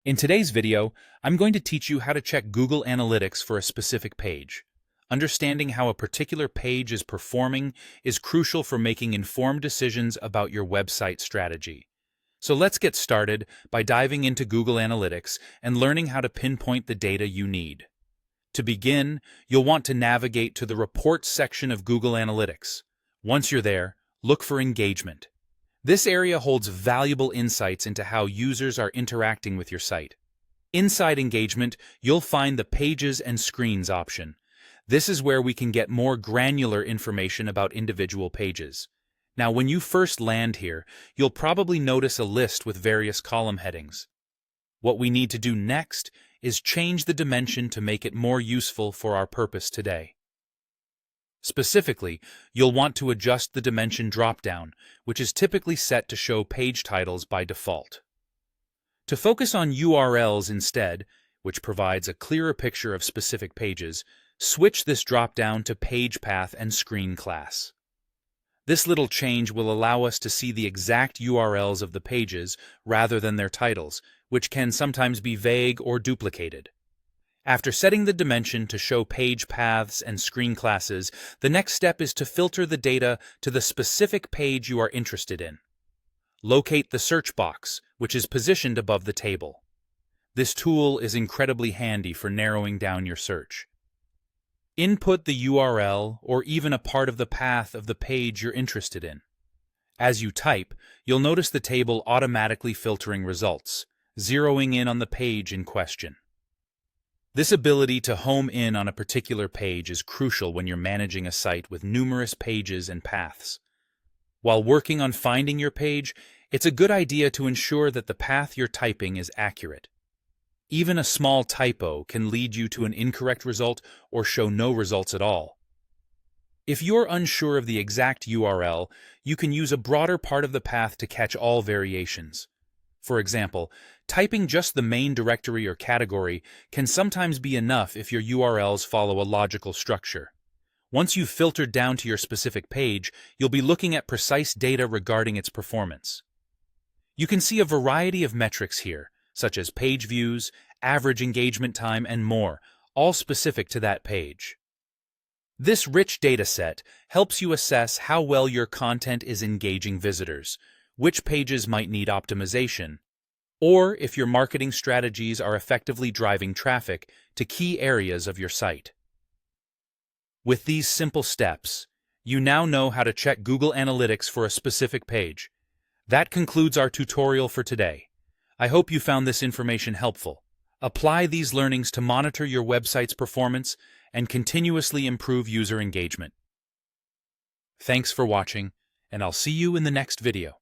In today's video, I'm going to teach you how to check Google Analytics for a specific page. Understanding how a particular page is performing is crucial for making informed decisions about your website strategy. So let's get started by diving into Google Analytics and learning how to pinpoint the data you need. To begin, you'll want to navigate to the Reports section of Google Analytics. Once you're there, look for Engagement. This area holds valuable insights into how users are interacting with your site. Inside Engagement, you'll find the Pages and Screens option. This is where we can get more granular information about individual pages. Now, when you first land here, you'll probably notice a list with various column headings. What we need to do next is change the dimension to make it more useful for our purpose today. Specifically, you'll want to adjust the dimension dropdown, which is typically set to show page titles by default. To focus on URLs instead, which provides a clearer picture of specific pages, switch this dropdown to Page Path and Screen class. This little change will allow us to see the exact URLs of the pages rather than their titles, which can sometimes be vague or duplicated. After setting the dimension to show page paths and screen classes, the next step is to filter the data to the specific page you are interested in. Locate the search box, which is positioned above the table. This tool is incredibly handy for narrowing down your search. Input the URL or even a part of the path of the page you're interested in. As you type, you'll notice the table automatically filtering results, zeroing in on the page in question. This ability to home in on a particular page is crucial when you're managing a site with numerous pages and paths. While working on finding your page, it's a good idea to ensure that the path you're typing is accurate. Even a small typo can lead you to an incorrect result or show no results at all. If you're unsure of the exact URL, you can use a broader part of the path to catch all variations. For example, typing just the main directory or category can sometimes be enough if your URLs follow a logical structure. Once you've filtered down to your specific page, you'll be looking at precise data regarding its performance. You can see a variety of metrics here, such as page views, average engagement time, and more, all specific to that page. This rich data set helps you assess how well your content is engaging visitors, which pages might need optimization, or if your marketing strategies are effectively driving traffic to key areas of your site. With these simple steps, you now know how to check Google Analytics for a specific page. That concludes our tutorial for today. I hope you found this information helpful. Apply these learnings to monitor your website's performance and continuously improve user engagement. Thanks for watching, and I'll see you in the next video.